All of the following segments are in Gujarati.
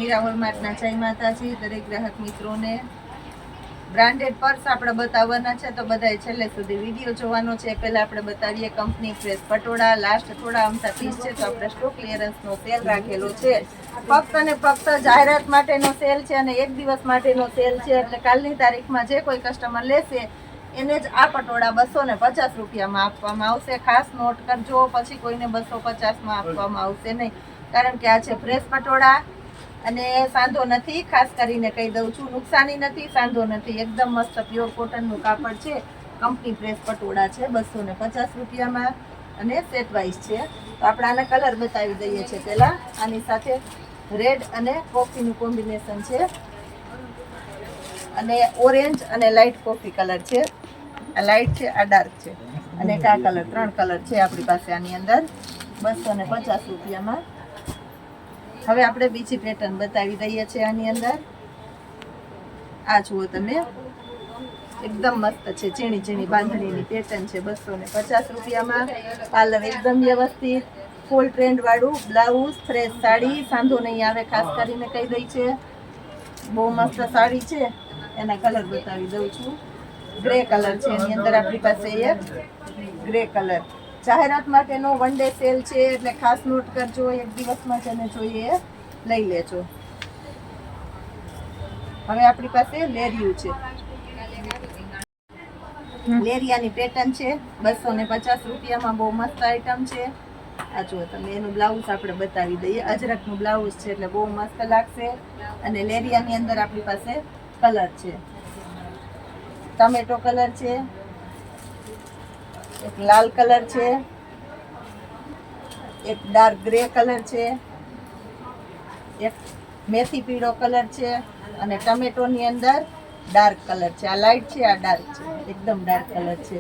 મીરા હોલમાર્ટના જય માતાજી દરેક ગ્રાહક મિત્રોને બ્રાન્ડેડ પર્સ આપણે બતાવવાના છે તો બધાએ છેલ્લે સુધી વિડીયો જોવાનો છે. પહેલા આપણે બતાવીએ કંપની ફ્રેશ પટોળા. લાસ્ટ થોડા અમથા પીસ છે તો આપણે સ્ટોક ક્લિયરન્સનો સેલ રાખેલો છે. ફક્ત અને ફક્ત જાહેરાત માટેનો સેલ છે અને એક દિવસ માટેનો સેલ છે. એટલે કાલની તારીખમાં જે કોઈ કસ્ટમર લેશે એને જ આ પટોળા 250 રૂપિયામાં આપવામાં આવશે. ખાસ નોટ કરજો, પછી કોઈને 250માં આપવામાં આવશે નહીં, કારણ કે આ છે ફ્રેશ પટોળા અને સાંધો નથી. ખાસ કરીને કહી દઉં છું, નુકસાની નથી, સાંધો નથી, એકદમ મસ્ત પ્યોર કોટનનું કાપડ છે. કંપની ફ્રેશ પટોળા છે 250 રૂપિયામાં અને સેટ વાઇઝ છે. તો આપણે આના કલર બતાવી દઈએ છીએ. પહેલાં આની સાથે રેડ અને કોફીનું કોમ્બિનેશન છે અને ઓરેન્જ અને લાઇટ કોફી કલર છે. આ લાઇટ છે, આ ડાર્ક છે અને આ કલર. 3 કલર છે આપણી પાસે આની અંદર 250 રૂપિયામાં. હવે આપણે બીજી પેટર્ન બતાવી દઈએ છીએ આની અંદર. આ જુઓ તમે, એકદમ મસ્ત છે. ઝીણી ઝીણી બાંધણીની પેટર્ન છે 250 રૂપિયામાં. પાર્લર એકદમ વ્યવસ્થિત, ફૂલ ટ્રેન્ડ વાળું બ્લાઉઝ, ફ્રેશ સાડી, સાંધો નહીં આવે, ખાસ કરીને કહી દઈ છે. બહુ મસ્ત સાડી છે. એના કલર બતાવી દઉં છું. ગ્રે કલર છે એની અંદર આપણી પાસે એક ગ્રે કલર. જાહેરાત માટેનો વન ડે સેલ છે એટલે ખાસ નોટ કરજો. એક દિવસમાં જેને જોઈએ લઈ લેજો. હવે આપણી પાસે લેરિયું છે. લેરિયાની પેટર્ન છે 250 રૂપિયામાં. બહુ મસ્ત આઈટમ છે. આ જુઓ તમે, એનું બ્લાઉઝ આપણે બતાવી દઈએ. અજરકનું બ્લાઉઝ છે એટલે બહુ મસ્ત લાગશે. અને લેરિયાની અંદર આપણી પાસે કલર છે. ટમેટો કલર છે, એક લાલ કલર છે, એક ડાર્ક ગ્રે કલર છે, એક મેથી પીળો કલર છે અને ટમેટોની અંદર ડાર્ક કલર છે. આ લાઇટ છે, આ ડાર્ક છે, એકદમ ડાર્ક કલર છે.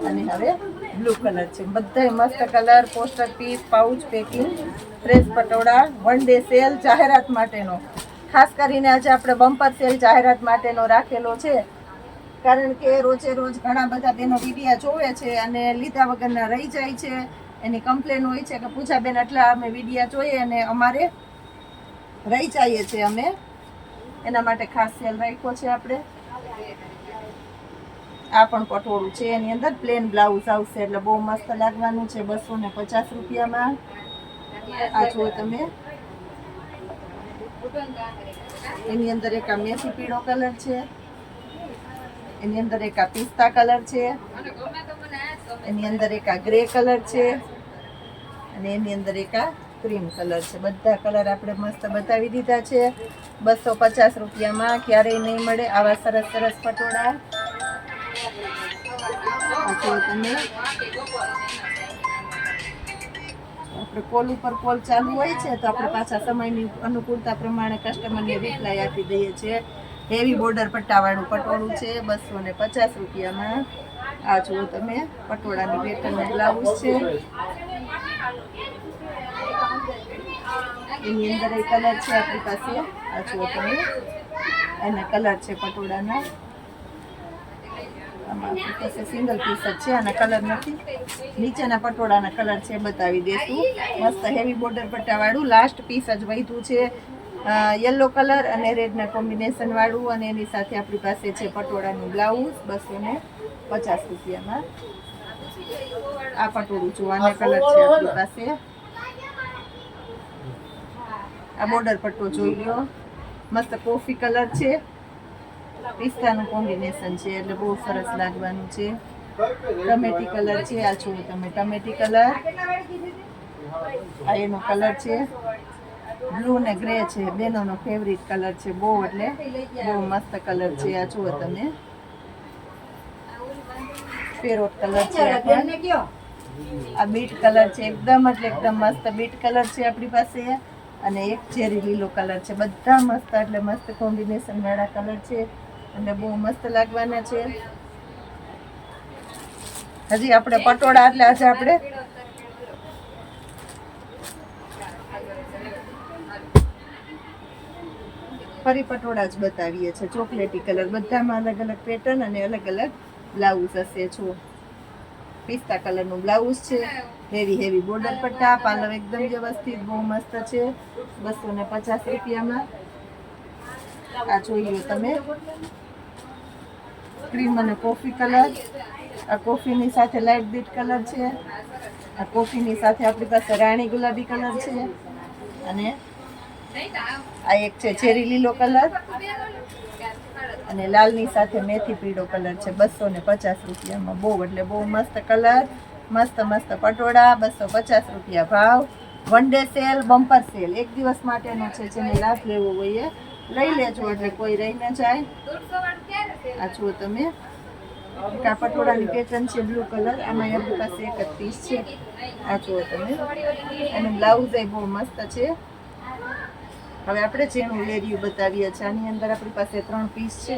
અને હવે બ્લુ કલર છે. બધાય મસ્ત colour. Poster piece, pouch packing, fresh patola, one day sale જાહેરાત માટેનો. ખાસ કરીને આજે આપણે બમ્પર સેલ જાહેરાત માટેનો રાખેલો છે, કારણ કે રોજે રોજ ઘણા બધા બેનો વિડીયા જોવે છે અને લીધા વગરના રહી જાય છે. એની કમ્પ્લેન હોય છે કે પૂજાબેન આટલા અમે વિડીયા જોઈએ અને અમારે રહી જઈએ છીએ અમે, એના માટે ખાસ સેલ રાખ્યો છે આપણે. આ પણ પટોળું છે, એની અંદર પ્લેન બ્લાઉઝ આવશે એટલે બહુ મસ્ત લાગવાનું છે 250 રૂપિયામાં. આ જુઓ તમે, એની અંદર એક આ મેથી પીળો કલર છે, એની અંદર એક આ પિસ્તા કલર છે, એની અંદર એક આ ગ્રે કલર છે અને એની અંદર એક આ ક્રીમ કલર છે. બધા કલર આપણે મસ્ત બતાવી દીધા છે 250 રૂપિયામાં. ક્યારેય નહીં મળે આવા સરસ સરસ પટોળા. તમે આપણે કોલ ઉપર કોલ ચાલુ હોય છે તો આપણે પાછા સમયની અનુકૂળતા પ્રમાણે કસ્ટમરને રિપ્લાય આપી દઈએ છીએ. હેવી બોર્ડર પટ્ટાવાળું પટોળું છે 250 રૂપિયામાં. આ જુઓ તમે, પટોળાની પેટર્નનું બ્લાઉઝ છે. એની અંદર એ કલર છે આપણી પાસે. આ જુઓ તમે, એના કલર છે પટોળાના. આમાં આપણી પાસે સિંગલ પીસ જ છે, આના કલર નથી. નીચેના પટોળાના કલર છે બતાવી દઈશું. મસ્ત હેવી બોર્ડર પટ્ટાવાળું લાસ્ટ પીસ જ વધ્યું છે. યલો કલર અને રેડના કોમ્બિનેશન વાળું. અને એની સાથે આપણી પાસે છે પટોળાનું બ્લાઉઝ 250 રૂપિયામાં. આ પટોળું જોવાના કલર છે આપણી પાસે. આ બોર્ડર પટ્ટો જોઈ લો, મસ્ત કોફી કલર છે, પિસ્તાનું કોમ્બિનેશન છે એટલે બહુ સરસ લાગવાનું છે. ટમેટી કલર છે. આ જુઓ તમે, ટમેટી કલર. આ એનો કલર છે. બ્લુ ને ગ્રે છે, બેનોનો ફેવરિટ કલર છે. બહુ એટલે બહુ મસ્ત કલર છે. આ જુઓ તમે, પેરોટ કલર છે. આ બીટ કલર છે, એકદમ એટલે એકદમ મસ્ત બીટ કલર છે આપણી પાસે. અને એક ચેરી લીલો કલર છે. બધા મસ્ત એટલે મસ્ત કોમ્બિનેશન વાળા કલર છે અને બહુ મસ્ત લાગવાના છે. હજી આપણે પટોળા એટલે આજે આપણે ફરી પટોળા જ બતાવીએ છીએ. ચોકલેટી કલર, બધામાં અલગ અલગ પેટર્ન અને અલગ અલગ બ્લાઉઝ હશે. જો પિસ્તા કલરનું બ્લાઉઝ છે, હેવી હેવી બોર્ડર પટ્ટા, પાલવ એકદમ વ્યવસ્થિત, બહુ મસ્ત છે 250 રૂપિયામાં. આ જોઈ લો તમે, ક્રીમ અને કોફી કલર. આ કોફીની સાથે લાઇટ બીટ કલર છે. આ કોફીની સાથે આપણી પાસે રાણી ગુલાબી કલર છે. અને આ એક છે ચેરી લીલો કલર. અને લાલની સાથે મેથી પીળો કલર છે. 250 રૂપિયામાં. બહુ એટલે બહુ મસ્ત કલર, મસ્ત મસ્ત પટોળા. 250 રૂપિયા ભાવ. One day cell, bumper cell, એક દિવસ માટેનો છે. જેને લાભ લેવો હોય એ લઈ લેજો એટલે કોઈ રહી ન જાય. આ જુઓ તમે, આ પટોળાની પેટર્ન છે બ્લુ કલર. આમાં આપણી પાસે એક જ પીસ છે. આ જુઓ તમે, અને બ્લાઉઝ એ બહુ મસ્ત છે. હવે આપણે જેનું લેરિયું બતાવીએ છીએ, આની અંદર આપણી પાસે 3 પીસ છે.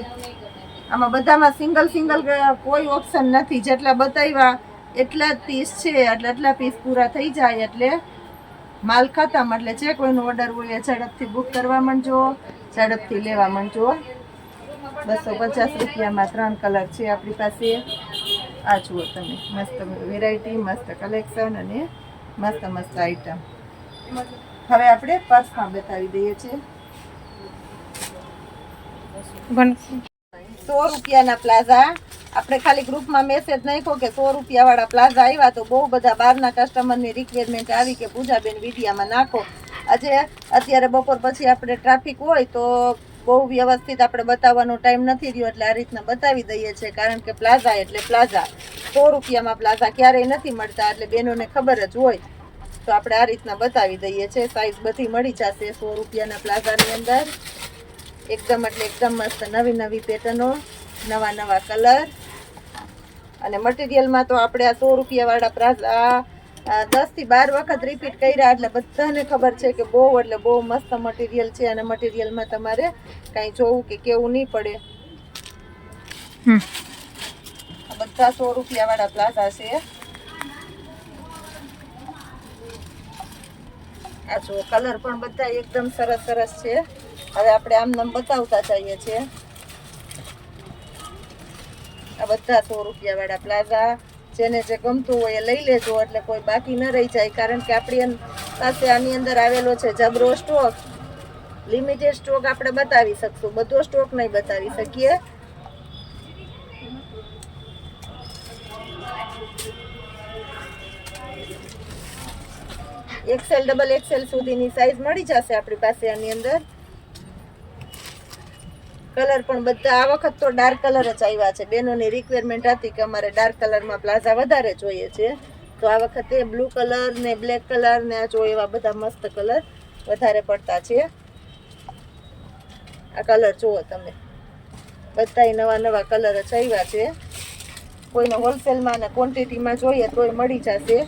આમાં બધામાં સિંગલ સિંગલ કોઈ ઓપ્શન નથી. જેટલા બતાવ્યા એટલા જ પીસ છે. એટલે એટલા પીસ પૂરા થઈ જાય એટલે માલ ખતમ. એટલે જે કોઈનો ઓર્ડર હોય એ ઝડપથી બુક કરવા માંડજો, ઝડપથી લેવા માંડજો. 250 રૂપિયામાં 3 કલર છે આપણી પાસે. આ જુઓ તમે, મસ્ત વેરાયટી, મસ્ત કલેક્શન અને મસ્ત મસ્ત આઈટમ. હવે આપણે પર્સમાં બતાવી દઈએ છીએ. 100 રૂપિયાના પ્લાઝા. આપણે ખાલી ગ્રુપમાં મેસેજ નાખ્યો કે 100 રૂપિયાવાળા પ્લાઝા આવ્યા, તો બહુ બધા બહારના કસ્ટમરની રિક્વાયરમેન્ટ આવી કે પૂજાબેન વિડીયામાં નાખો. અત્યારે બપોર પછી આપણે ટ્રાફિક હોય તો બહુ વ્યવસ્થિત આપણે બતાવવાનો ટાઈમ નથી રહ્યો, એટલે આ રીતના બતાવી દઈએ છીએ. કારણ કે પ્લાઝા એટલે પ્લાઝા. 100 રૂપિયામાં પ્લાઝા ક્યારેય નથી મળતા, એટલે બહેનોને ખબર જ હોય. તો આપણે આ રીતના બતાવી દઈએ છીએ. સાઈઝ બધી મળી જશે 100 રૂપિયાના પ્લાઝાની અંદર. એકદમ એટલે એકદમ મસ્ત નવી નવી પેટર્નો, નવા નવા કલર. અને મટીરિયલમાં તો આપણે આ 100 રૂપિયાવાળા પ્લાઝા 10 થી 12 વખત રિપીટ કર્યા, એટલે બધાને ખબર છે કે બહુ એટલે બહુ મસ્ત મટીરિયલ છે. અને મટીરિયલમાં તમારે કાંઈ જોવું કે કેવું નહીં પડે. આ બધા 100 રૂપિયાવાળા પ્લાઝા છે. આ જો કલર પણ બધા એકદમ સરસ સરસ છે. હવે આપણે આમ નામ બતાવતા જઈએ છીએ. આ બધા 100 રૂપિયાવાળા પ્લાઝા. જેને જે ગમતું હોય એ લઈ લેજો, એટલે કોઈ બાકી ન રહી જાય. કારણ કે આપણી પાસે આની અંદર આવેલો છે જબરો સ્ટોક. લિમિટેડ સ્ટોક આપણે બતાવી શકશું, બધો સ્ટોક નહીં બતાવી શકીએ. XL, XXL સુધીની સાઈઝ મળી જશે આપણી પાસે આની અંદર. કલર પણ બધા આ વખત તો ડાર્ક કલર જ આવ્યા છે. બેનોની રિક્વાયરમેન્ટ હતી કે અમારે ડાર્ક કલરમાં પ્લાઝા વધારે જોઈએ છે, તો આ વખતે બ્લુ કલર ને બ્લેક કલર ને આ જો એવા બધા મસ્ત કલર વધારે પડતા છે. આ કલર જુઓ તમે, બધા નવા નવા કલર જ આવ્યા છે. કોઈને હોલસેલમાં અને ક્વોન્ટિટીમાં જોઈએ તોય મળી જશે.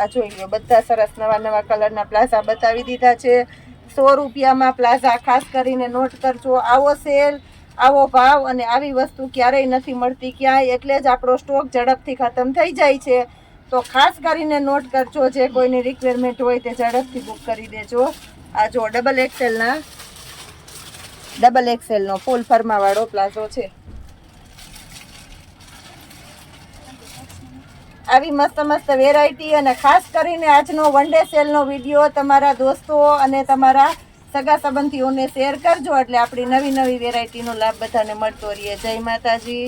આ જોઈ લો, બધા સરસ નવા નવા કલરના પ્લાઝા બતાવી દીધા છે. 100 રૂપિયામાં પ્લાઝા. ખાસ કરીને નોટ કરજો, આવો સેલ, આવો ભાવ અને આવી વસ્તુ ક્યારેય નથી મળતી ક્યાંય. એટલે જ આપણો સ્ટોક ઝડપથી ખતમ થઈ જાય છે. તો ખાસ કરીને નોટ કરજો, જે કોઈની રિક્વાયરમેન્ટ હોય તે ઝડપથી બુક કરી દેજો. આ જો XXL નો ફૂલ ફરમાવાળો પ્લાઝો છે. આવી મસ્ત મસ્ત વેરાયટી. અને ખાસ કરીને આજનો વન ડે સેલનો વિડીયો તમારા દોસ્તો અને તમારા સગા સંબંધીઓને શેર કરજો, એટલે આપણી નવી નવી વેરાયટીનો લાભ બધાને મળતો રહે. જય માતાજી.